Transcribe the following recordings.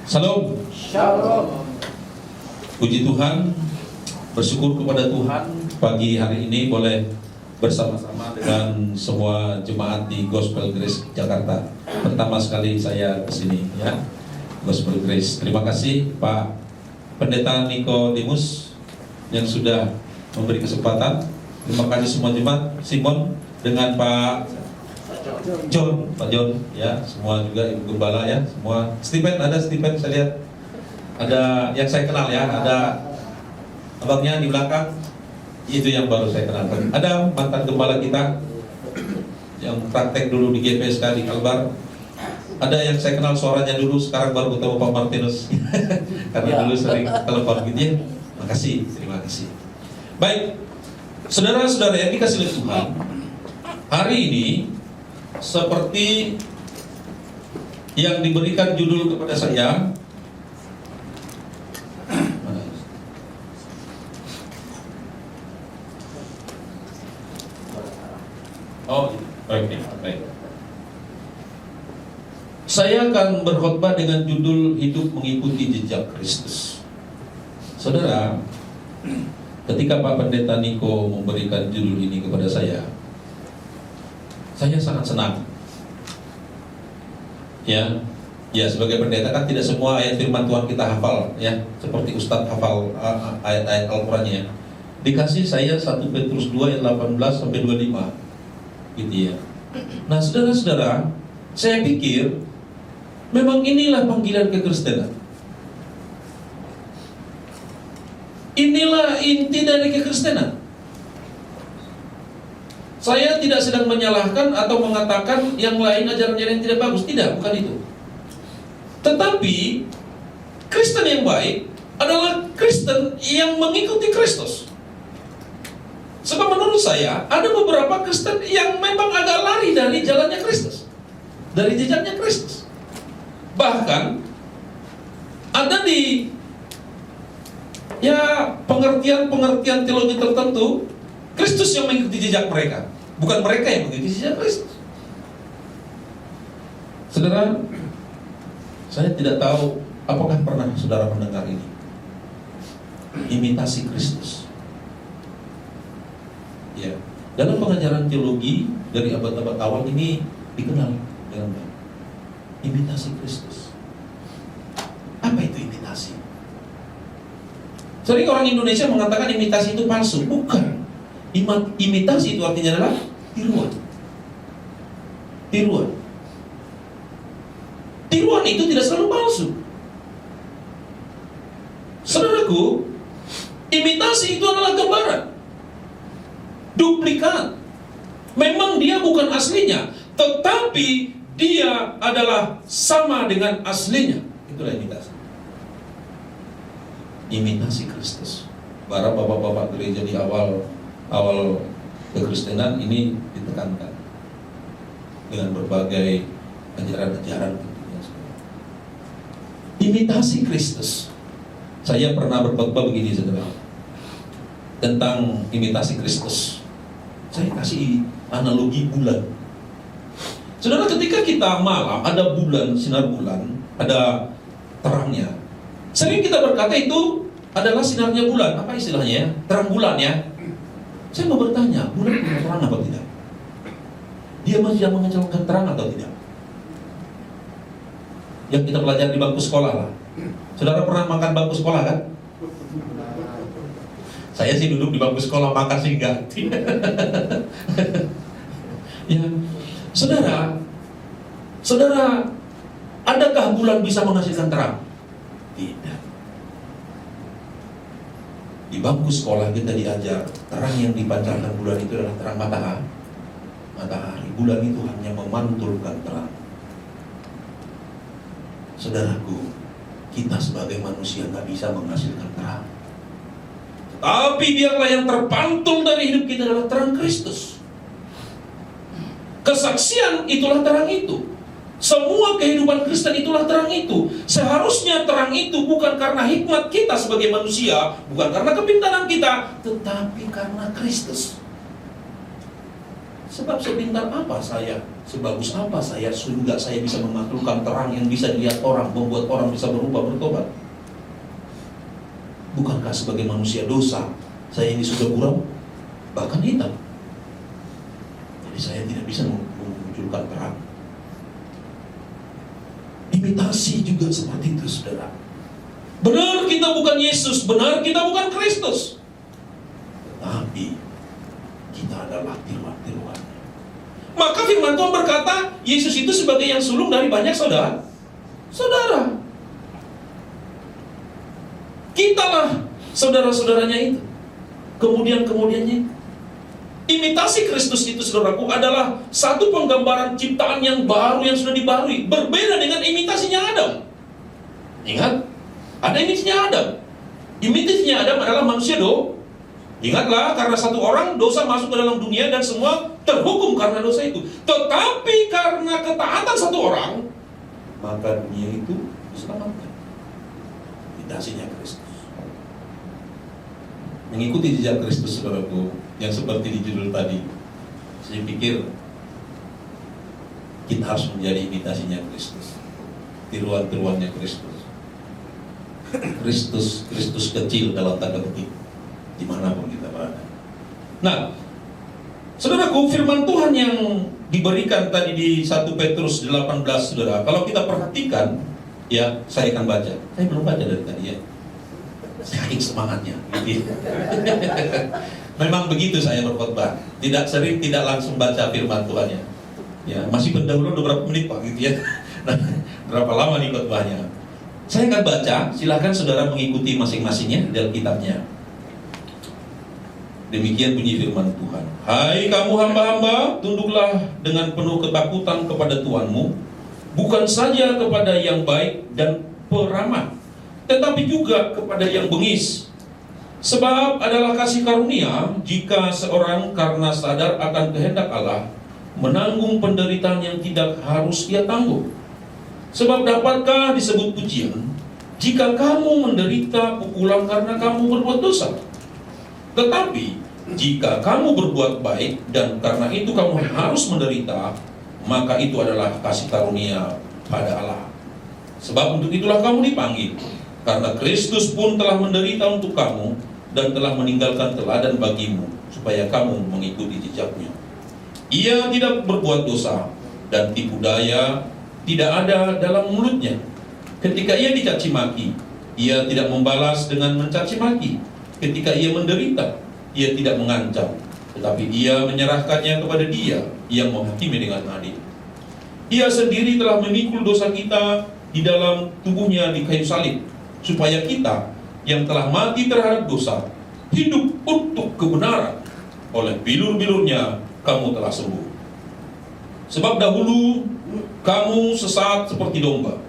Shalom. Shalom. Puji Tuhan, bersyukur kepada Tuhan pagi hari ini boleh bersama-sama dengan semua jemaat di Gospel Grace Jakarta. Pertama sekali saya kesini ya, Gospel Grace. Terima kasih Pak Pendeta Nikodemus yang sudah memberi kesempatan. Terima kasih semua jemaat, Simon dengan Pak John ya, semua juga Ibu Gembala ya, semua. Stephen, ada Stephen saya lihat. Ada yang saya kenal ya, ada abangnya di belakang. Itu yang baru saya kenal. Ada mantan gembala kita yang praktek dulu di GPSK di Kalbar. Ada yang saya kenal suaranya dulu, sekarang baru ketemu Pak Martinus. Karena dulu sering telepon gitu ya. Makasih, terima kasih. Baik, saudara-saudara yang dikasihi oleh Tuhan, hari ini seperti yang diberikan judul kepada saya, baik. Saya akan berkhotbah dengan judul Hidup Mengikuti Jejak Kristus. Saudara, ketika Pak Pendeta Niko memberikan judul ini kepada saya sangat senang. Ya sebagai pendeta kan tidak semua ayat firman Tuhan kita hafal ya, seperti Ustadz hafal ayat-ayat Al-Qur'annya. Dikasih saya 1 Petrus 2 ayat 18 sampai 25. Gitu ya. Nah, saudara-saudara, saya pikir memang inilah panggilan kekristenan. Inilah inti dari kekristenan. Saya tidak sedang menyalahkan atau mengatakan yang lain ajaran-ajaran yang tidak bagus. Tidak, bukan itu. Tetapi Kristen yang baik adalah Kristen yang mengikuti Kristus. Sebab menurut saya ada beberapa Kristen yang memang agak lari dari jalannya Kristus, dari jejaknya Kristus. Bahkan ada di pengertian teologi tertentu, Kristus yang mengikuti jejak mereka, bukan mereka yang mengikuti jejak Kristus. Saudara, saya tidak tahu apakah pernah saudara mendengar ini, imitasi Kristus. Ya, dalam pengajaran teologi dari abad-abad awal ini dikenal dengan baik. Imitasi Kristus. Apa itu imitasi? Sering orang Indonesia mengatakan imitasi itu palsu. Bukan. Imitasi itu artinya adalah tiruan. Tiruan itu tidak selalu palsu. Saudaraku, imitasi itu adalah gambaran, duplikat. Memang dia bukan aslinya, tetapi dia adalah sama dengan aslinya. Itulah imitasi. Imitasi Kristus. Para bapak-bapak gereja di awal kekristenan ini ditekankan dengan berbagai ajaran-ajaran. Imitasi Kristus. Saya pernah berkhotbah begini, saudara, tentang imitasi Kristus. Saya kasih analogi bulan. Saudara, ketika kita malam ada bulan, sinar bulan, ada terangnya. Sering kita berkata itu adalah sinarnya bulan. Apa istilahnya ya? Terang bulan ya. Saya mau bertanya, bulan punya terang atau tidak? Dia masih mengencangkan terang atau tidak? Yang kita pelajari di bangku sekolah lah. Saudara pernah makan bangku sekolah kan? Saya sih duduk di bangku sekolah, makan sih enggak. Ya, saudara, adakah bulan bisa menghasilkan terang? Tidak. Di bangku sekolah kita diajar terang yang dipancarkan bulan itu adalah terang matahari. Bulan itu hanya memantulkan terang. Saudaraku, kita sebagai manusia nggak bisa menghasilkan terang. Tapi biarlah yang terpantul dari hidup kita adalah terang Kristus. Kesaksian itulah terang itu. Semua kehidupan Kristen itulah terang itu. Seharusnya terang itu bukan karena hikmat kita sebagai manusia, bukan karena kepintaran kita, tetapi karena Kristus. Sebab sepintar apa saya, sebagus apa saya, sehingga saya bisa memakhlukkan terang yang bisa dilihat orang, membuat orang bisa berubah, bertobat. Bukankah sebagai manusia dosa, saya ini sudah buram, bahkan hitam. Jadi saya tidak bisa memunculkan terang. Imitasi juga seperti itu, saudara. Benar kita bukan Yesus, benar kita bukan Kristus, tetapi kita adalah tiruan-tiruannya. Maka firman Tuhan berkata, Yesus itu sebagai yang sulung dari banyak saudara. Kitalah saudara-saudaranya itu. Kemudiannya. Imitasi Kristus itu, saudaraku, adalah satu penggambaran ciptaan yang baru, yang sudah dibarui. Berbeda dengan imitasinya Adam. Ingat, ada imitasinya Adam. Imitasinya Adam adalah manusia Ingatlah, karena satu orang dosa masuk ke dalam dunia dan semua terhukum karena dosa itu. Tetapi karena ketaatan satu orang, maka dunia itu diselamatkan. Imitasinya Kristus. Mengikuti jejak Kristus, saudaraku, yang seperti di judul tadi. Saya pikir kita harus menjadi imitasinya Kristus, tiruan-tiruannya Kristus. Kristus kecil dalam tanda kutip, dimanapun kita berada. Nah, saudaraku, firman Tuhan yang diberikan tadi di 1 Petrus 18, saudara, kalau kita perhatikan, ya, saya akan baca. Saya belum baca dari tadi, ya. Saking semangatnya, gitu. Memang begitu saya berkhotbah. Tidak sering, tidak langsung baca firman Tuhannya. Ya, masih pendahulu beberapa menit Pak, gitu ya. Nah, berapa lama nih khotbahnya? Saya akan baca. Silakan saudara mengikuti masing-masingnya dari kitabnya. Demikian bunyi firman Tuhan. Hai kamu hamba-hamba, tunduklah dengan penuh ketakutan kepada Tuhanmu, bukan saja kepada yang baik dan peramah, tetapi juga kepada yang bengis. Sebab adalah kasih karunia jika seorang karena sadar akan kehendak Allah menanggung penderitaan yang tidak harus ia tanggung. Sebab dapatkah disebut pujian jika kamu menderita pukulan karena kamu berbuat dosa? Tetapi jika kamu berbuat baik dan karena itu kamu harus menderita, maka itu adalah kasih karunia pada Allah. Sebab untuk itulah kamu dipanggil, karena Kristus pun telah menderita untuk kamu dan telah meninggalkan teladan bagimu, supaya kamu mengikuti jejaknya. Ia tidak berbuat dosa, dan tipu daya tidak ada dalam mulutnya. Ketika ia dicaci maki, ia tidak membalas dengan mencaci maki. Ketika ia menderita, ia tidak mengancam, tetapi ia menyerahkannya kepada Dia yang menghakimi dengan adil. Ia sendiri telah memikul dosa kita di dalam tubuhnya di kayu salib, supaya kita yang telah mati terhadap dosa hidup untuk kebenaran. Oleh bilur-bilurnya kamu telah sembuh. Sebab dahulu kamu sesat seperti domba,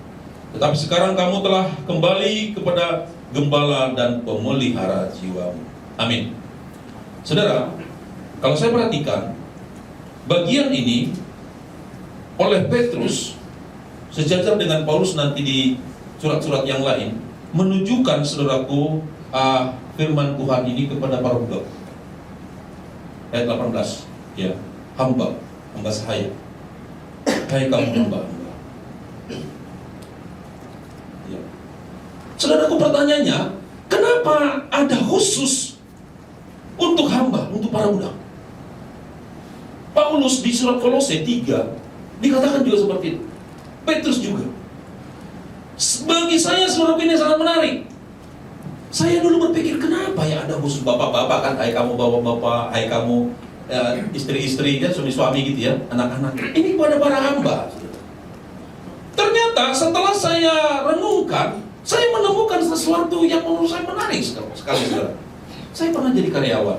tetapi sekarang kamu telah kembali kepada gembala dan pemelihara jiwamu. Amin. Saudara, kalau saya perhatikan bagian ini oleh Petrus sejajar dengan Paulus nanti di surat-surat yang lain, menunjukkan, saudaraku, firman Tuhan ini kepada para budak. Ayat 18, ya, hamba sahaya. Hai kamu hamba. Ya. Saudaraku, pertanyaannya, kenapa ada khusus untuk hamba, untuk para budak? Paulus di surat Kolose 3 dikatakan juga seperti itu. Petrus juga. Bagi saya surat ini sangat menarik. Saya dulu berpikir, kenapa ya ada khusus bapak-bapak kan, hai kamu bapak-bapak, hai kamu istri-istri, ya, suami-suami gitu ya, anak-anak. Ini pada para hamba. Ternyata setelah saya renungkan, saya menemukan sesuatu yang menurut saya menarik sekali. Saya pernah jadi karyawan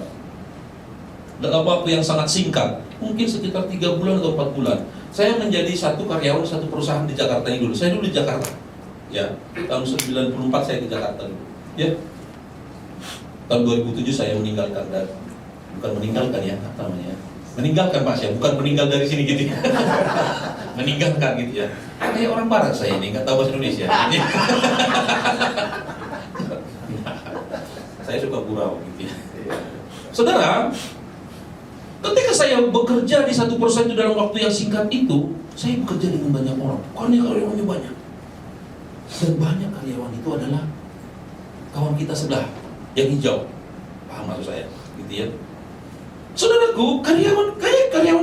dalam waktu yang sangat singkat, mungkin sekitar 3 bulan atau 4 bulan. Saya menjadi satu karyawan satu perusahaan di Jakarta ini dulu. Saya dulu di Jakarta, ya, tahun 94 saya di Jakarta dulu, ya. Tahun 2007 saya meninggalkan, dan bukan meninggalkan ya, apa namanya? Meninggalkan Pak Syah, bukan meninggal dari sini gitu. Meninggalkan gitu ya. Kayak orang barat saya ini, nggak tahu bahasa Indonesia. Saya suka gurau gitu ya. Saudara, ketika saya bekerja di satu perusahaan itu dalam waktu yang singkat itu, saya bekerja dengan banyak orang. Karena karyawannya banyak. Dan banyak karyawan itu adalah kawan kita sebelah yang hijau. Paham maksud saya? Gitu ya. Saudaraku, karyawan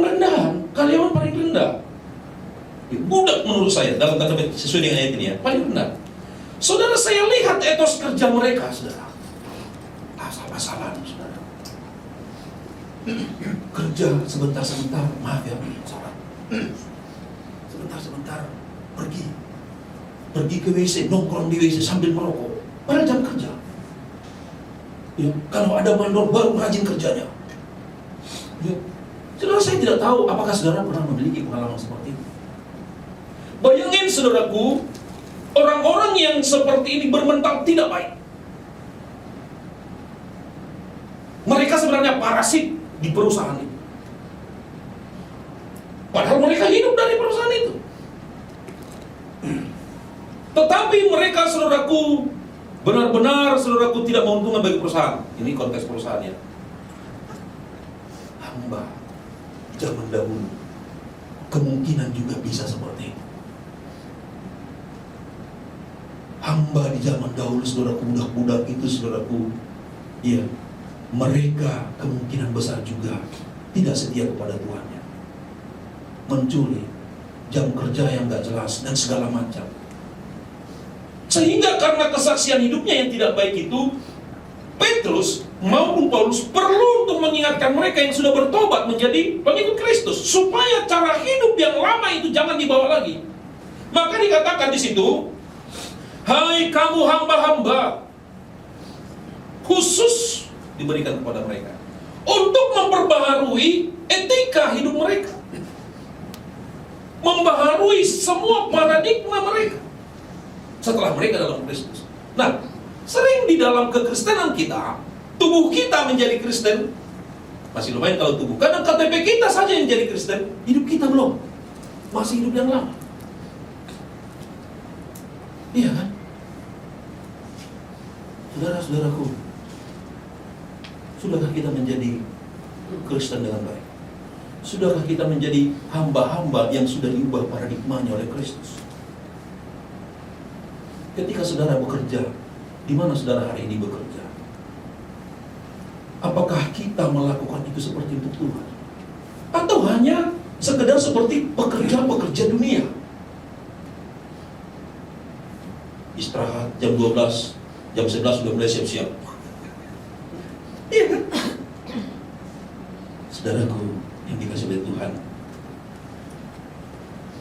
rendahan, karyawan paling rendah. Budak menurut saya, dalam tanda petik sesuai dengan ayat ini ya, paling rendah. Saudara, saya lihat etos kerja mereka, saudara. Asal-asalan, saudara. Kerja sebentar-sebentar, maaf ya, saudara. Sebentar-sebentar pergi ke WC, nongkrong di WC sambil merokok. Padahal jam kerja. Ya, kalau ada mandor baru rajin kerjanya. Ya. Saudara, saya tidak tahu apakah saudara pernah memiliki pengalaman seperti itu. Bayangin saudaraku, orang-orang yang seperti ini bermental tidak baik. Mereka sebenarnya parasit di perusahaan itu. Padahal mereka hidup dari perusahaan itu. Tetapi mereka, saudaraku, benar-benar saudaraku tidak menguntungkan bagi perusahaan. Ini konteks perusahaannya. Hamba zaman dahulu kemungkinan juga bisa seperti itu. Hamba di zaman dahulu, saudaraku, budak-budak itu, saudaraku, ya, mereka kemungkinan besar juga tidak setia kepada Tuhannya. Mencuri, jam kerja yang gak jelas, dan segala macam. Sehingga karena kesaksian hidupnya yang tidak baik itu, Petrus maupun Paulus perlu untuk mengingatkan mereka yang sudah bertobat menjadi pengikut Kristus, supaya cara hidup yang lama itu jangan dibawa lagi. Maka dikatakan di situ, hai kamu hamba-hamba, khusus diberikan kepada mereka untuk memperbaharui etika hidup mereka, membaharui semua paradigma mereka setelah mereka dalam Kristus. Nah, sering di dalam kekristenan kita, tubuh kita menjadi Kristen, masih lumayan kalau tubuh. Karena KTP kita saja yang jadi Kristen, hidup kita belum, masih hidup yang lama. Iya kan? Saudara-saudaraku, sudahkah kita menjadi Kristen dengan baik? Sudahkah kita menjadi hamba-hamba yang sudah diubah paradigmanya oleh Kristus? Ketika saudara bekerja, di mana saudara hari ini bekerja? Apakah kita melakukan itu seperti untuk Tuhan? Atau hanya sekedar seperti pekerja-pekerja dunia? Istirahat jam 12, jam 11 sudah mulai siap-siap. Iya kan? Saudaraku yang dikasih oleh Tuhan,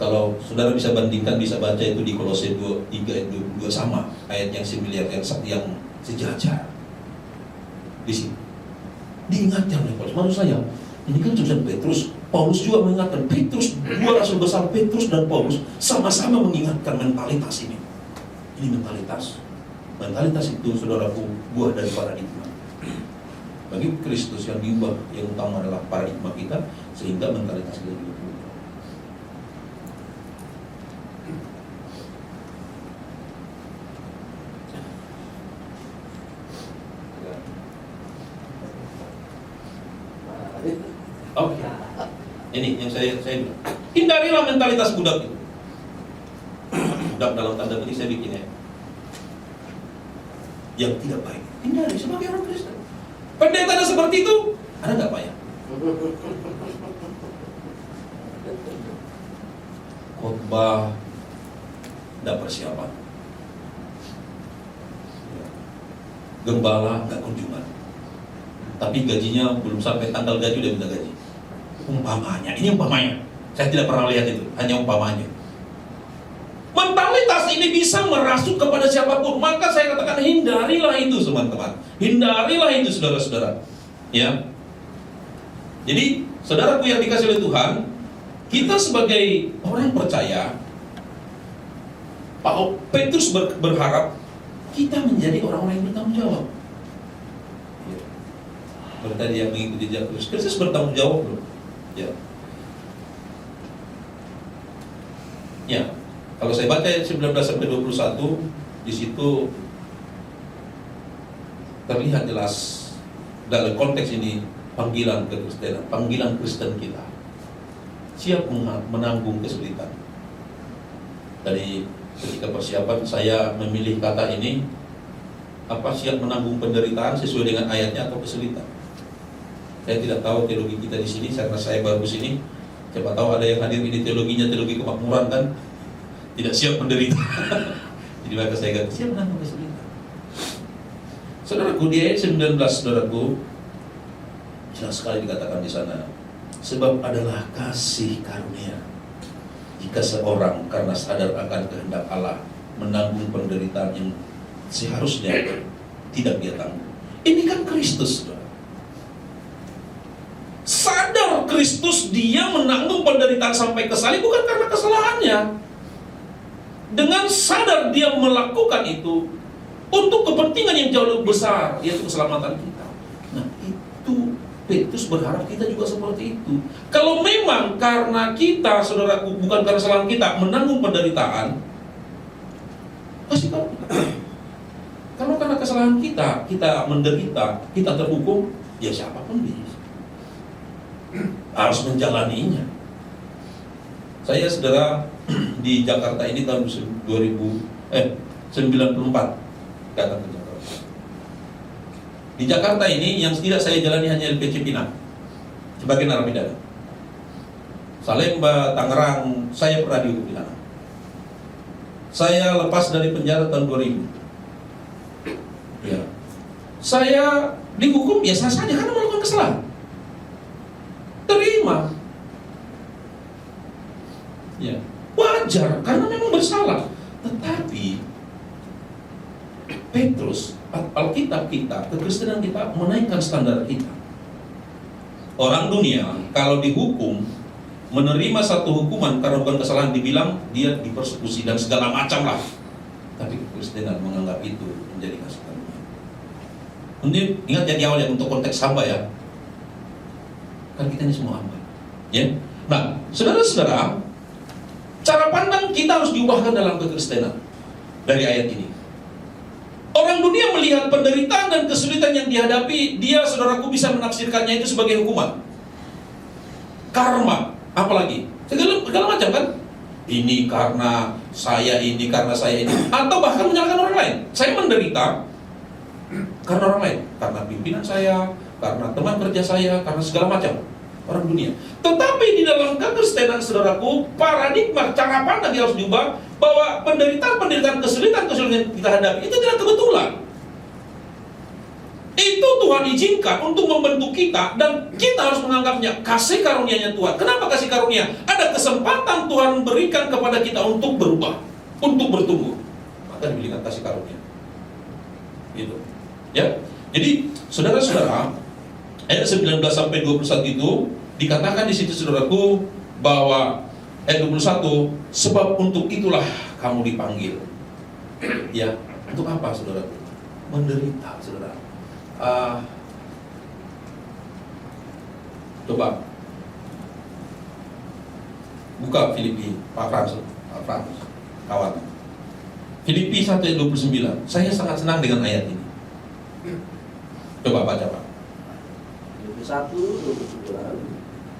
kalau saudara bisa bandingkan, bisa baca itu di Kolose 3 ayat 22, sama ayat yang similar, yang sejajar. Di sini diingatkan oleh Paulus. Maksud saya, ini kan tulisan Petrus, Paulus juga mengingatkan. Petrus, dua rasul besar Petrus dan Paulus sama-sama mengingatkan mentalitas ini. Ini mentalitas. Mentalitas itu, saudaraku, buah dari paradigma. Bagi Kristus yang diubah, yang utama adalah paradigma kita, sehingga mentalitas kita juga berubah. Oke. Ini yang saya bilang. Hindarilah mentalitas budak itu. Budak dalam tanda petik saya bikin ya. Yang tidak baik. Hindari sebagai orang Kristen. Pendetanya seperti itu, ada nggak Pak ya? Khotbah nggak persiapan. Gembala nggak kunjungan. Tapi gajinya belum sampai tanggal gaji udah minta gaji. Umpamanya, ini umpamanya. Saya tidak pernah lihat itu, hanya umpamanya. Mentalitas ini bisa merasuk kepada siapapun. Maka saya katakan hindarilah itu, teman-teman. Hindarilah itu, saudara-saudara. Ya. Jadi, saudaraku yang dikasih oleh Tuhan, kita sebagai orang yang percaya, Pak Petrus berharap kita menjadi orang-orang yang bertanggung jawab. Berarti yang mengikuti jejak Kristus bertanggung jawab belum? Ya. Ya. Kalau saya baca 19 sampai 21, di situ terlihat jelas dalam konteks ini panggilan kekristenan, panggilan Kristen kita. Siap menanggung kesulitan. Tadi ketika persiapan saya memilih kata ini, siap menanggung penderitaan sesuai dengan ayatnya atau kesulitan. Saya tidak tahu teologi kita di sini karena saya baru sini. Siapa tahu ada yang hadir ini teologinya teologi kemakmuran kan, tidak siap menderita. Jadi maka saya kata siap menanggung kesulitan. Saudaraku, di ayat 19, saudaraku, jelas sekali dikatakan di sana, sebab adalah kasih karunia jika seorang karena sadar akan kehendak Allah menanggung penderitaan yang seharusnya tidak dia tanggung. Ini kan Kristus, saudara. Sadar Kristus, dia menanggung penderitaan sampai ke salib bukan karena kesalahannya. Dengan sadar dia melakukan itu untuk kepentingan yang jauh lebih besar, yaitu keselamatan kita. Nah, itu Petrus berharap kita juga seperti itu. Kalau memang karena kita, saudaraku, bukan karena kesalahan kita menanggung penderitaan, pasti kalau karena kesalahan kita, kita menderita, kita terhukum, ya siapapun bisa harus menjalaninya. Saya, saudara, di Jakarta ini tahun 94 datang ke Jakarta. Di Jakarta ini yang tidak saya jalani hanya LPC Pinang sebagai narapidana. Salemba, Tangerang, saya pernah dihukum di sana. Saya lepas dari penjara tahun 2000. Ya. Saya dihukum biasa saja karena melakukan kesalahan. Terima. Ya, wajar karena memang bersalah. Tetapi Petrus, Alkitab kita, kekristenan kita menaikkan standar kita. Orang dunia kalau dihukum, menerima satu hukuman karena bukan kesalahan, dibilang dia dipersekusi dan segala macam lah. Tapi kekristenan menganggap itu menjadi kasih karunia. Nanti ingat ya di awal ya, untuk konteks hamba ya. Kan kita ini semua hamba. Ya. Nah, saudara-saudara, cara pandang kita harus diubahkan dalam kekristenan dari ayat ini. Orang dunia melihat penderitaan dan kesulitan yang dihadapi, dia, saudaraku, bisa menafsirkannya itu sebagai hukuman, karma, apalagi segala macam kan. Ini karena saya ini, atau bahkan menyalahkan orang lain. Saya menderita karena orang lain, karena pimpinan saya, karena teman kerja saya, karena segala macam orang dunia. Tetapi di dalam kekristenan, saudaraku, paradigma cara pandang yang harus diubah, bahwa penderitaan, kesulitan yang kita hadapi itu tidak kebetulan. Itu Tuhan izinkan untuk membentuk kita, dan kita harus menganggapnya kasih karunia-Nya Tuhan. Kenapa kasih karunia? Ada kesempatan Tuhan berikan kepada kita untuk berubah, untuk bertumbuh. Maka diberikan kasih karunia. Gitu. Ya. Jadi, saudara-saudara, ayat 19 sampai 21 itu dikatakan di situ, saudaraku, bahwa ayat 21, sebab untuk itulah kamu dipanggil. Ya, untuk apa, saudaraku? Menderita, saudara. Coba buka Filipi, Pak Frans, kawan. Filipi 1 ayat 29. Saya sangat senang dengan ayat ini. Coba baca, Pak. Filipi 1:29.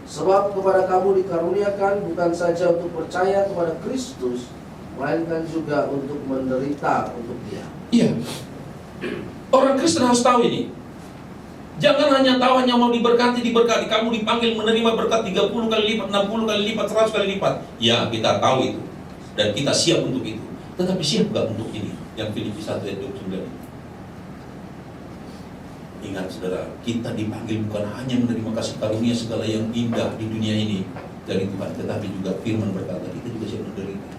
Sebab kepada kamu dikaruniakan bukan saja untuk percaya kepada Kristus, melainkan juga untuk menderita untuk Dia. Iya. Orang Kristen harus tahu ini. Jangan hanya tahu, hanya mau diberkati. Kamu dipanggil menerima berkat 30 kali lipat, 60 kali lipat, 100 kali lipat. Ya, kita tahu itu. Dan kita siap untuk itu. Tetapi siap gak untuk ini? Yang Filipi 1 ayat 29. Ingat, saudara, kita dipanggil bukan hanya menerima kasih karunia segala yang indah di dunia ini dari Tuhan, tetapi juga firman berkata kita juga siap menderita.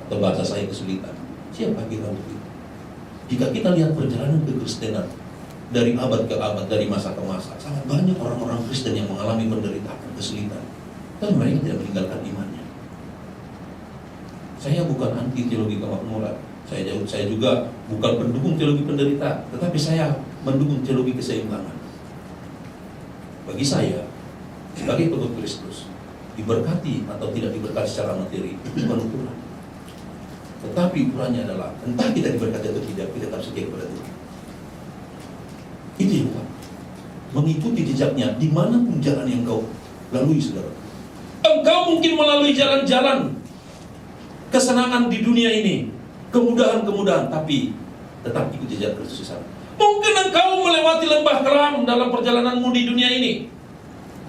Atau bahasa saya, kesulitan. Siapa kita untuk itu? Jika kita lihat perjalanan kekristenan dari abad ke abad, dari masa ke masa, sangat banyak orang-orang Kristen yang mengalami penderitaan, kesulitan, dan mereka tidak meninggalkan imannya. Saya bukan anti teologi kemakmuran. Saya juga bukan pendukung teologi penderitaan, tetapi saya mendukung teologi keseimbangan. Bagi saya, sebagai pengikut Kristus, diberkati atau tidak diberkati secara materi itu bukan ukuran. Tetapi ukurannya adalah entah kita diberkati atau tidak, kita tetap setia kepada Tuhan. Itu yang utama. mengikuti jejaknya dimanapun jalan yang kau lalui, saudara. Engkau mungkin melalui jalan-jalan kesenangan di dunia ini, kemudahan-kemudahan, tapi tetap ikut jejak Kristus di sana. Mungkin engkau melewati lembah kelam dalam perjalananmu di dunia ini,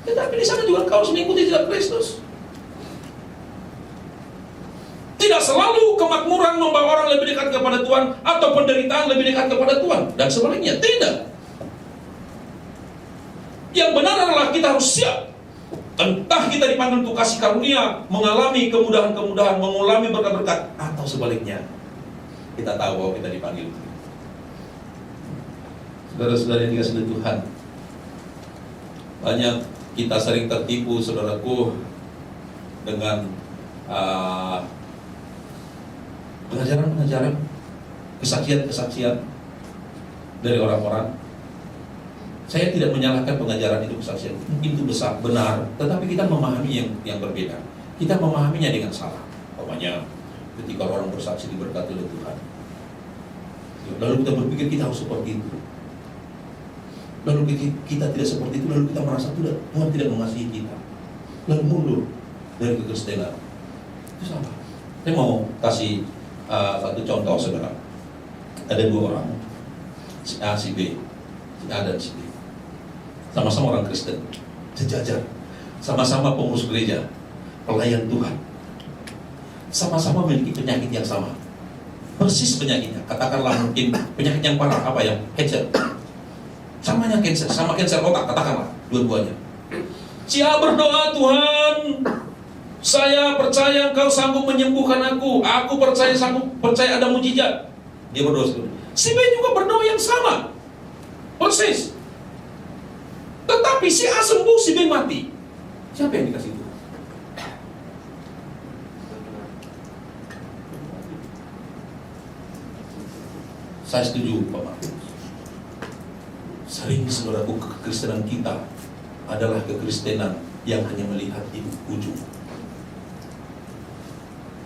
tetapi di sana juga engkau harus mengikuti jejak Kristus. Tidak selalu kemakmuran membawa orang lebih dekat kepada Tuhan atau penderitaan lebih dekat kepada Tuhan, dan sebaliknya tidak. Yang benar adalah kita harus siap. Entah kita dipanggil untuk kasih karunia, mengalami kemudahan-kemudahan, mengalami berkat-berkat, atau sebaliknya kita tahu bahwa kita dipanggil. Saudara-saudara yang dikasihi Tuhan, banyak kita sering tertipu, saudaraku, dengan pengajaran-pengajaran, kesaksian-kesaksian dari orang-orang. Saya tidak menyalahkan pengajaran itu, kesaksian itu besar, benar, tetapi kita memahami yang berbeda. Kita memahaminya dengan salah. Pokoknya ketika orang bersaksi diberkati oleh Tuhan, lalu kita berpikir kita harus seperti itu. Lalu kita tidak seperti itu, lalu kita merasa Tuhan tidak mengasihi kita, lalu mundur dari kekristenan. Itu salah. Saya mau kasih satu contoh, saudara. Ada dua orang, si A, si B, si A dan si B. Sama-sama orang Kristen, sejajar, sama-sama pengurus gereja, pelayan Tuhan, sama-sama memiliki penyakit yang sama, persis penyakitnya. Katakanlah mungkin penyakit yang parah, apa ya? Cancer. Samanya cancer, sama cancer otak, katakanlah dua-duanya. Si A berdoa, Tuhan, saya percaya Engkau sanggup menyembuhkan aku. Aku percaya ada mujizat. Dia berdoa seperti itu. Si B juga berdoa yang sama, persis. Tetapi si A sembuh, si B mati. Siapa yang dikasih Tuhan? Saya setuju, Pak Markus. Sering, saudaraku, kekristenan kita adalah kekristenan yang hanya melihat di ujung.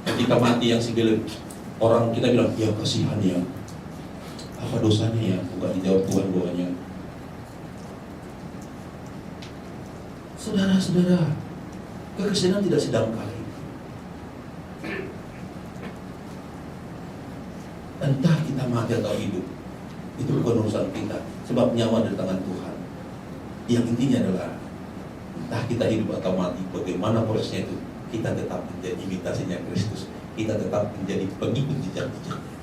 Ketika mati yang si B, orang kita bilang, ya kasihan ya, apa dosanya ya, bukan dijawab Tuhan doanya. Saudara-saudara, kekristenan tidak sedangkal itu. Entah kita mati atau hidup, itu bukan urusan kita, sebab nyawa dari tangan Tuhan. Yang intinya adalah entah kita hidup atau mati, bagaimana prosesnya itu, kita tetap menjadi imitasinya Kristus, kita tetap menjadi pengikut jejak-jejaknya.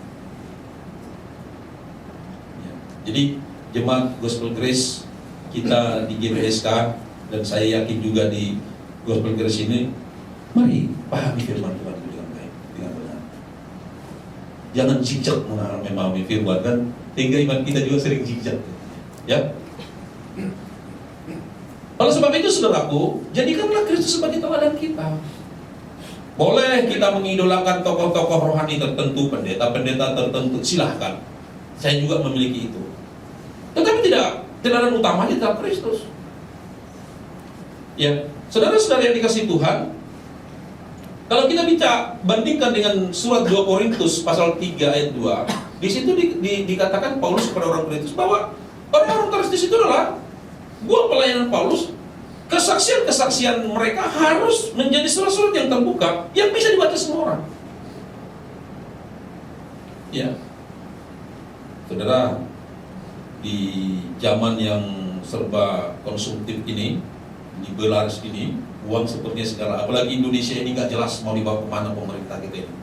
Ya. Jadi jemaat Gospel Grace kita di GBSK, dan saya yakin juga di Gospel Grace ini, mari pahami firman Tuhan itu dengan baik, dengan benar. Jangan zigzag memahami firman, kan sehingga iman kita juga sering zigzag. Ya. Oleh sebab itu, saudaraku, jadikanlah Kristus sebagai teladan kita. Boleh kita mengidolakan tokoh-tokoh rohani tertentu, pendeta-pendeta tertentu, silahkan. Saya juga memiliki itu. Tetapi teladan utamanya tetap Kristus. Ya, saudara-saudara yang dikasihi Tuhan, kalau kita bandingkan dengan surat 2 Korintus pasal 3 ayat 2, di situ dikatakan Paulus kepada orang Korintus bahwa orang-orang Korintus di situ adalah buah pelayanan Paulus. Kesaksian-kesaksian mereka harus menjadi surat-surat yang terbuka, yang bisa dibaca semua orang. Ya, saudara, di zaman yang serba konsumtif ini, di belaris ini, uang sepertinya segala, apalagi Indonesia ini nggak jelas mau dibawa kemana pemerintah kita ini.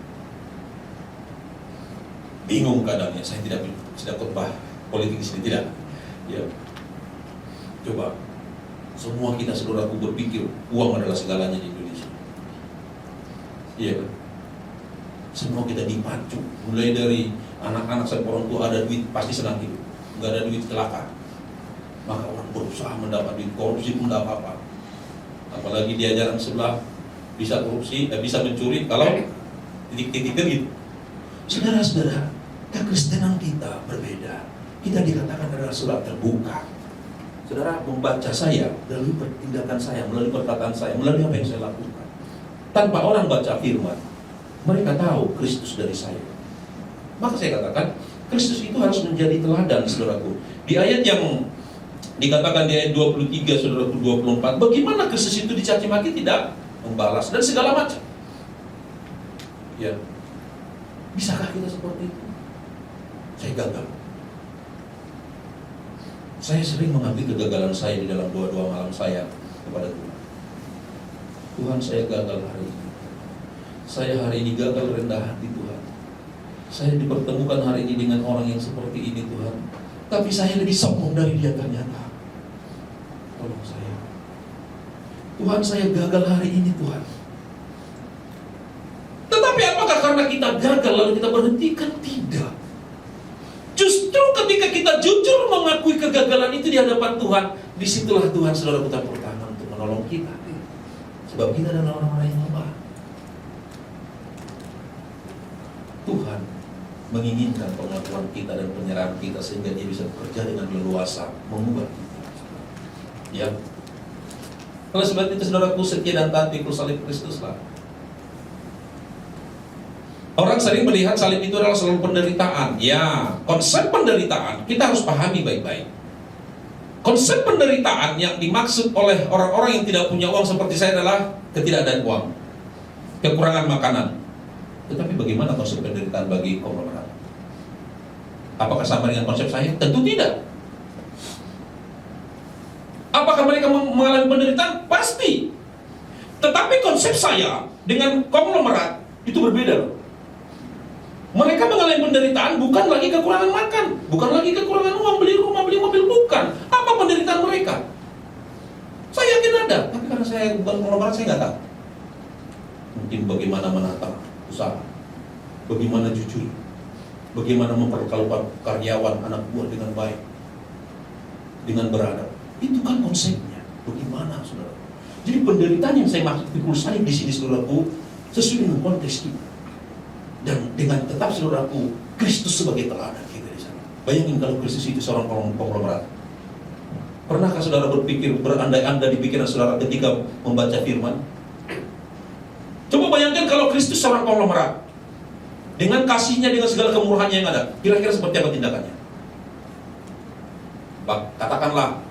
Bingung keadaannya. Saya tidak khotbah politik di sini, tidak. Ya, coba semua kita, saudaraku, berpikir uang adalah segalanya di Indonesia. Iya kan? Semua kita dipacu, mulai dari anak-anak sampai orang tua, ada duit pasti senang hidup, nggak ada duit celaka. Maka orang berusaha mendapat duit, korupsi pun tidak apa-apa. Apalagi di ajaran sebelah bisa korupsi, bisa mencuri kalau titik-titiknya gitu. Saudara-saudara, kekristenan kita berbeda. Kita dikatakan adalah surat terbuka. Saudara membaca saya melalui tindakan saya, melalui perkataan saya, melalui apa yang saya lakukan. Tanpa orang baca firman, mereka tahu Kristus dari saya. Maka saya katakan, Kristus itu harus menjadi teladan, saudaraku. Di ayat yang Dikatakan di ayat 23, saudaraku, 24, bagaimana Kristus itu dicaci maki tidak membalas dan segala macam. Ya, bisakah kita seperti itu? Saya gagal. Saya sering mengakui kegagalan saya di dalam doa-doa malam saya kepada Tuhan. Tuhan, saya gagal hari ini. Saya hari ini gagal rendah hati, Tuhan. Saya dipertemukan hari ini dengan orang yang seperti ini, Tuhan. Tapi saya lebih sombong dari dia ternyata. Tolong saya. Tuhan, saya gagal hari ini, Tuhan. Tetapi apakah karena kita gagal lalu kita berhentikan? Tidak. Justru ketika kita jujur mengakui kegagalan itu di hadapan Tuhan, disitulah Tuhan, saudara, campur tangan untuk menolong kita. Sebab kita adalah orang-orang yang lemah. Tuhan menginginkan pengakuan kita dan penyerahan kita sehingga Dia bisa bekerja dengan leluasa mengubah kita. Ya. Oleh sebab itu, saudaraku, setia dan taat pikul salib Kristuslah. Orang sering melihat salib itu adalah selalu penderitaan. Ya, konsep penderitaan kita harus pahami baik-baik. Konsep penderitaan yang dimaksud oleh orang-orang yang tidak punya uang seperti saya adalah ketidakadaan uang, kekurangan makanan. Tetapi bagaimana konsep penderitaan bagi konglomerat? Apakah sama dengan konsep saya? Tentu tidak. Apakah mereka mengalami penderitaan? Pasti. Tetapi konsep saya dengan konglomerat itu berbeda. Mereka mengalami penderitaan bukan lagi kekurangan makan, bukan lagi kekurangan uang, beli rumah, beli mobil, bukan. Apa penderitaan mereka? Saya yakin ada, tapi karena saya bukan konglomerat, saya nggak tahu. Mungkin bagaimana menata usaha, bagaimana jujur, bagaimana memperlakukan karyawan, anak buah dengan baik, dengan beradab. Itu kan konsepnya. Bagaimana, saudara? Jadi penderitaan yang saya maksud pikul salib di sini, saudaraku, sesuai dengan konteks kita. Dan dengan tetap, saudaraku, Kristus sebagai teladan kita di sana. Bayangin kalau Kristus itu seorang konglomerat. Pernahkah saudara berpikir, berandai-andai di pikiran saudara ketika membaca firman? Coba bayangkan kalau Kristus seorang konglomerat, dengan kasihnya, dengan segala kemurahannya yang ada, kira-kira seperti apa tindakannya? Katakanlah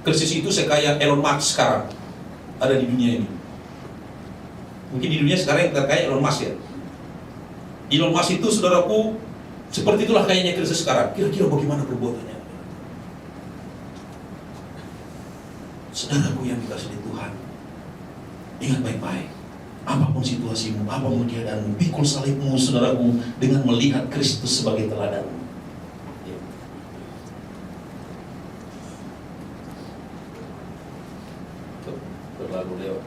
Kristus itu sekaya Elon Musk sekarang ada di dunia ini. Mungkin di dunia sekarang yang terkaya Elon Musk, ya. Elon Musk itu, saudaraku, seperti itulah kayaknya Kristus sekarang. Kira-kira bagaimana perbuatannya? Saudaraku yang dikasihi Tuhan, ingat baik-baik. Apapun situasimu, apapun keadaanmu, pikul salibmu, saudaraku, dengan melihat Kristus sebagai teladan. Ya. Berlalu lewat.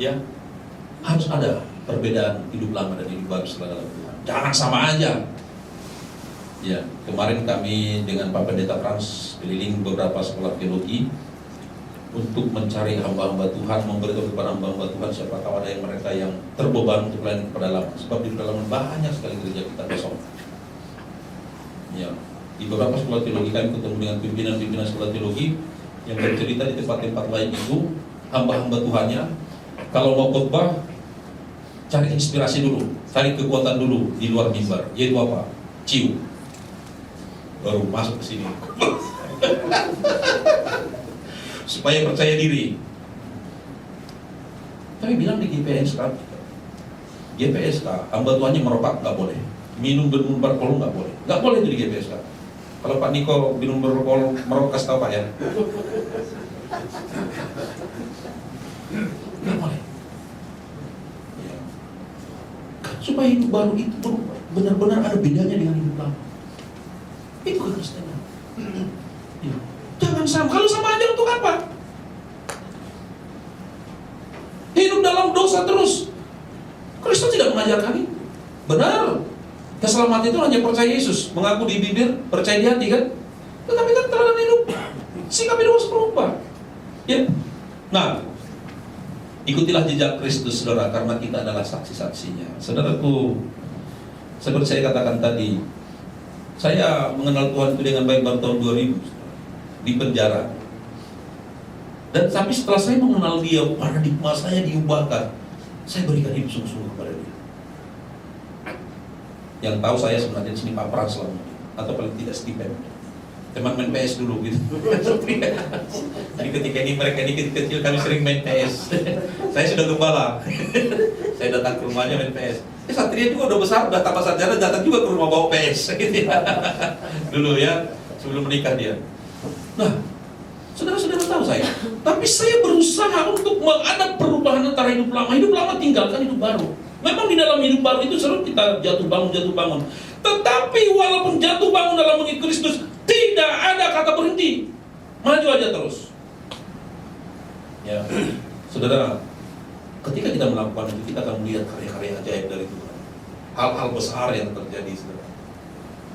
Ya, harus ada perbedaan hidup lama dan hidup baru setelah dalam Tuhan. Jangan sama aja. Ya, kemarin kami dengan Pak Pendeta Frans keliling beberapa sekolah teologi untuk mencari hamba-hamba Tuhan, memberitahu kepada hamba-hamba Tuhan siapa tahu ada yang mereka yang terbeban untuk melayani ke pedalaman. Sebab di pedalaman banyak sekali gereja kita kosong. Ya, di beberapa sekolah teologi kami ketemu dengan pimpinan-pimpinan sekolah teologi yang bercerita di tempat-tempat lain itu hamba-hamba Tuhannya kalau mau khotbah, cari inspirasi dulu, cari kekuatan dulu di luar mimbar. Yaitu apa? Cium. Baru masuk ke sini. Supaya percaya diri. Tapi bilang di GPSK, hamba Tuhannya merokok nggak boleh, minum beralkohol nggak boleh, nggak boleh itu di GPSK. Kalau Pak Niko minum beralkohol merokok, kasih tahu Pak, ya. Nggak boleh. Ya. Supaya hidup baru itu benar-benar ada bedanya dengan hidup lama. Itu kekristenan. Ya. Jangan sama. Kalau sama aja untuk apa? Hidup dalam dosa terus. Kristus tidak mengajarkan itu. Benar. Keselamatan itu hanya percaya Yesus, mengaku di bibir, percaya di hati, kan? Tetapi kan teladan hidup, sikap hidup harus berubah. Ya. Nah, ikutilah jejak Kristus, saudara, karena kita adalah saksi-saksinya. Saudaraku, seperti saya katakan tadi, saya mengenal Tuhan itu dengan baik baru tahun 2000 di penjara. Dan tapi setelah saya mengenal Dia, paradigma saya diubahkan. Saya berikan hidup sungguh-sungguh kepada Dia. Yang tahu saya sebenarnya di sini Pak Pras selama ini, atau paling tidak Stephen. teman main PS dulu gitu. Jadi ketika mereka ini kecil kami sering main PS. Saya sudah gembala. Saya datang ke rumahnya main PS. Satria juga udah besar, udah tambah sarjana, datang juga ke rumah bawa PS. Gitu ya. Dulu ya, sebelum menikah dia. Nah, saudara-saudara tahu saya. Tapi saya berusaha untuk mengadap perubahan antara hidup lama tinggalkan hidup baru. Memang di dalam hidup baru itu selalu kita jatuh bangun. Tetapi walaupun jatuh bangun dalam mengikuti Kristus, tidak ada kata berhenti. Maju aja terus. Ya, saudara, ketika kita melakukan itu, kita akan melihat karya-karya ajaib dari Tuhan. Hal-hal besar yang terjadi, saudara.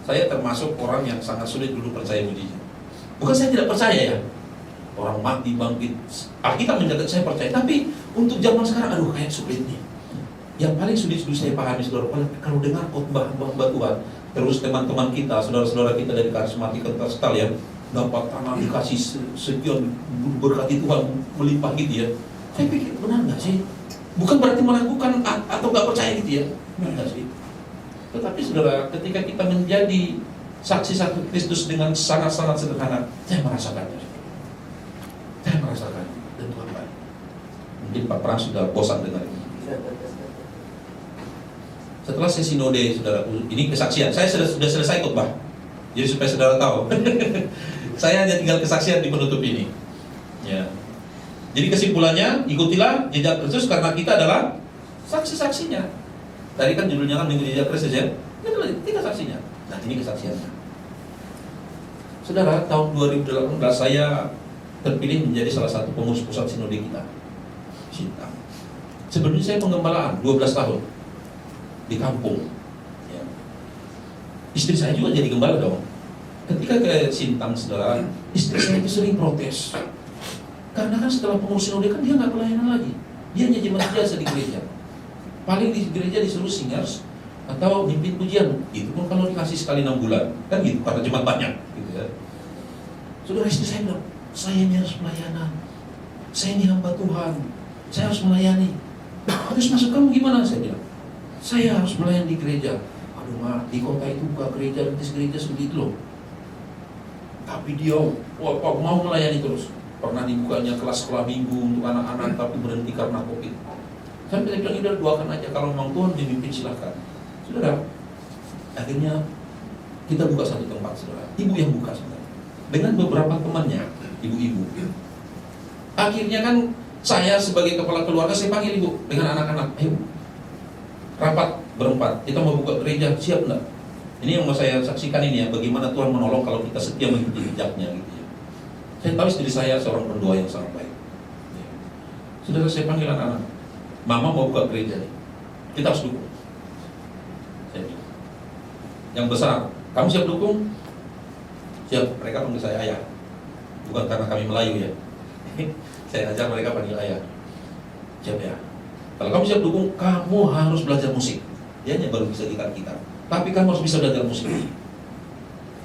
Saya termasuk orang yang sangat sulit dulu percaya mujizat. Bukan saya tidak percaya ya. Orang mati bangkit. Kita mencatat saya percaya, tapi untuk zaman sekarang, aduh kayak sulit nih. Yang paling sulit saya pahami, saudara, kalau dengar khotbah Tuhan, terus teman-teman kita, saudara-saudara kita dari karismatik Pentecostal ya, dapat tanah dikasih sekian berkati Tuhan melimpah gitu ya. Saya pikir benar nggak sih? Bukan berarti melakukan atau nggak percaya gitu ya, benar nggak sih? Tetapi saudara, ketika kita menjadi saksi-saksi Kristus dengan sangat-sangat sederhana, saya merasakannya. Saya merasakan dan Tuhan baik. Mungkin Pak Pram sudah bosan dengar ini. Setelah saya sinode, saudara, ini kesaksian. Saya sudah selesai khotbah. Jadi supaya saudara tahu, saya hanya tinggal kesaksian di penutup ini. Ya. Jadi kesimpulannya, ikutilah jejak Kristus karena kita adalah saksi-saksinya. Tadi kan judulnya kan mengikuti jejak Kristus ya. Kita saksinya. Nah ini kesaksiannya. Saudara, tahun 2018 saya terpilih menjadi salah satu pengurus pusat sinode kita. Sintang. Sebelumnya saya penggembalaan 12 tahun di kampung. Ya. Istri saya juga jadi gembala dong. Ketika ke Sintang, saudara, istri saya itu sering protes. Karena kan setelah pengurus sinode kan dia nggak pelayanan lagi. Dia hanya jemaat biasa di gereja. Paling di gereja disuruh singers atau mimpin pujian. Itu pun kalau dikasih sekali 6 bulan. Kan gitu, karena jemaat banyak. Gitu ya. Saudara, istri saya bilang, saya ini harus pelayanan. Saya ini hamba Tuhan. Saya harus melayani. Terus masuk kamu gimana? Saya bilang, saya harus melayani di gereja. Aduh Ma, di kota itu buka gereja, gereja sulit loh. Tapi dia mau melayani terus. Pernah dibukanya kelas sekolah minggu untuk anak-anak, tapi berhenti karena COVID. Sampai saya bilang, udah doakan aja, kalau memang Tuhan memimpin silahkan. Saudara, akhirnya kita buka satu tempat, saudara. Ibu yang buka, saudara, dengan beberapa temannya, ibu-ibu. Akhirnya kan saya sebagai kepala keluarga, saya panggil ibu dengan anak-anak, ayo rapat berempat, kita mau buka gereja, siap enggak? Ini yang mau saya saksikan ini ya, bagaimana Tuhan menolong kalau kita setia mengikuti jejaknya gitu ya. Saya tahu istri saya seorang pendoa yang sangat baik. Saudara, saya panggil anak-anak, Mama mau buka gereja nih, kita harus dukung. Saya bilang, yang besar, kamu siap dukung? Siap. Mereka panggil saya ayah, bukan karena kami Melayu ya. Saya ajar mereka panggil ayah. Siap ya. Kalau kamu siap dukung, kamu harus belajar musik. Dia hanya baru bisa gitar-gitar, tapi kamu harus bisa belajar musik.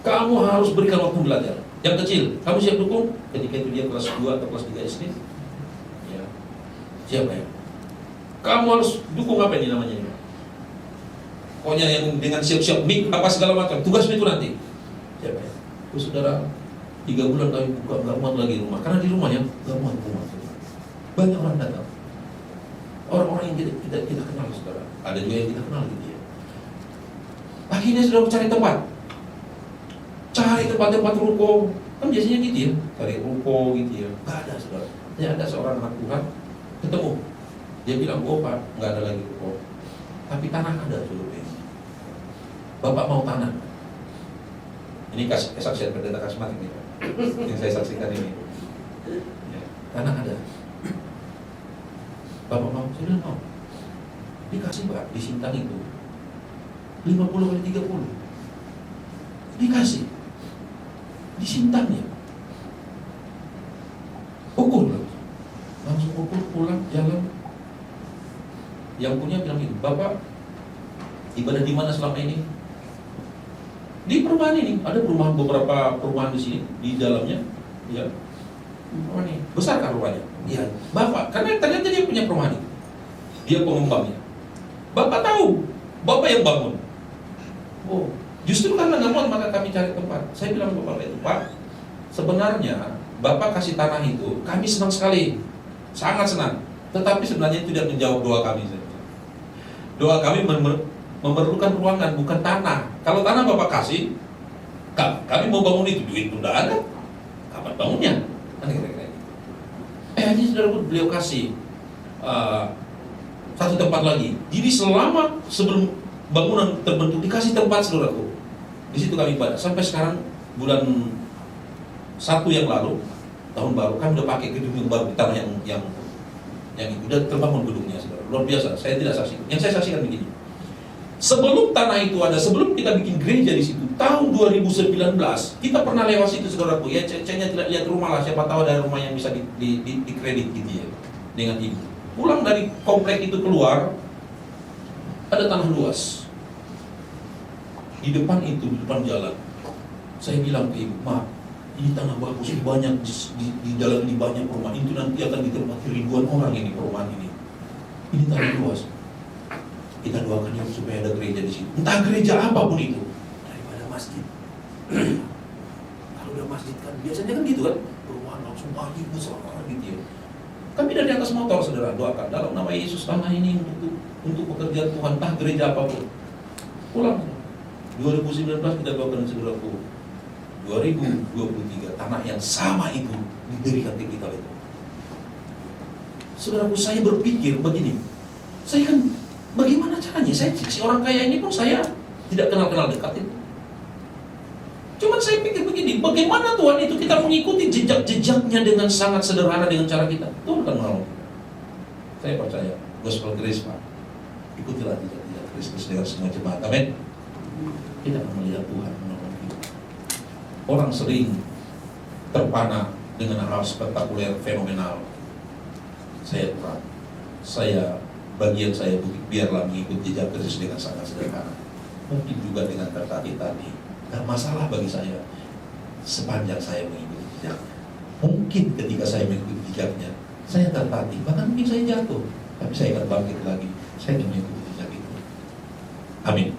Kamu harus berikan waktu belajar. Yang kecil, kamu siap dukung? Ketika itu dia kelas 2 atau kelas 3 SD. Ya. Siap ya. Kamu harus dukung apa ini namanya ini? Pokoknya yang dengan siap-siap mic apa segala macam. Tugasmu itu nanti. Siap ya. Terus saudara, 3 bulan kami buka, gak muat lagi rumah. Karena di rumah yang gak muat rumah. Banyak orang datang. Orang-orang yang kita kenal, saudara. Ada juga yang kita kenal gitu ya. Akhirnya sudah cari tempat. Cari tempat-tempat ruko. Kan biasanya gitu ya. Cari ruko gitu ya. Gak ada, saudara. Hanya ada seorang anak Tuhan ketemu. Dia bilang, oh Pak, gak ada lagi ruko. Tapi tanah ada, saudara. Bapak mau tanah. Ini kesaksian pendeta karismatik ini yang saya saksikan ini. Ya, tanah ada. Bapak mau, saya bilang mau. Dikasih Pak, di Sintang itu 50 kali 30. Dikasih di Sintangnya. Ukur langsung ukur, pulang, jalan. Yang punya bilang ini, Bapak ibadah di mana selama ini? Di perumahan ini, ada perumahan, beberapa perumahan di sini, di dalamnya, ya. Perumahan ini, besar kan rumahnya? Iya. Bapak, karena ternyata dia punya perumahan itu. Dia pengembangnya. Bapak tahu, Bapak yang bangun. Oh, Justru karena nggak muat maka kami cari tempat. Saya bilang ke Bapak itu, Pak, sebenarnya Bapak kasih tanah itu, kami senang sekali, sangat senang. Tetapi sebenarnya itu tidak menjawab doa kami. Doa kami memerlukan ruangan, bukan tanah. Kalau tanah Bapak kasih, kami mau bangun itu, duit udah ada, kapan bangunnya? Kan kira-kira gitu. Ini saudara, beliau kasih satu tempat lagi. Jadi selama sebelum bangunan terbentuk dikasih tempat, saudaraku. Di situ kami ibadah. Sampai sekarang bulan 1 yang lalu, tahun baru, kami udah pakai gedung yang baru di tanah yang itu udah terbangun gedungnya, saudara. Luar biasa. Saya tidak saksikan. Yang saya saksikan begini. Sebelum tanah itu ada, sebelum kita bikin gereja di situ, tahun 2019, kita pernah lewat situ, saudaraku. Ya, cecenya tidak lihat rumah lah. Siapa tahu ada rumah yang bisa dikredit gitu ya, dengan ibu. Pulang dari komplek itu keluar, ada tanah luas. Di depan itu, di depan jalan, saya bilang ke ibu, Ma, ini tanah bagus, ini banyak di jalan ini banyak perumahan. Itu nanti akan ditempati ribuan orang ini perumahan ini. Ini tanah luas. Kita doakan ya supaya ada gereja di situ. Entah gereja apapun itu, daripada masjid. Kalau udah masjid kan biasanya kan gitu kan, perumahan langsung pagi besar gitu ya. Kami dari atas motor, saudara, doakan dalam nama Yesus tanah ini untuk pekerjaan Tuhan, entah gereja apapun. Pulang. 2019 kita doakan, saudaraku. 2023 tanah yang sama itu diberikan ke kita itu. Saudaraku, saya berpikir begini. Saya kan bagaimana caranya? Saya si orang kaya ini pun saya tidak kenal dekat itu. Cuman saya pikir begini, bagaimana Tuhan itu kita mengikuti jejak-jejaknya dengan sangat sederhana dengan cara kita. Tuhan akan menolong kita. Saya percaya, Gospel Grace, Pak. Ikutilah jejak-jejak Kristus dengan semua jemaat. Amin. Kita akan melihat Tuhan menolong kita. Orang sering terpana dengan hal spektakuler, fenomenal. Saya kurang. Bagian saya biarlah mengikuti jejak Kristus dengan sangat sederhana. Mungkin juga dengan tertatih tadi. Gak masalah bagi saya sepanjang saya mengikuti jejaknya. Mungkin ketika saya mengikuti jejaknya, saya tertatih, bahkan mungkin saya jatuh, tapi saya akan bangkit lagi. Saya akan mengikuti jejak itu. Amin.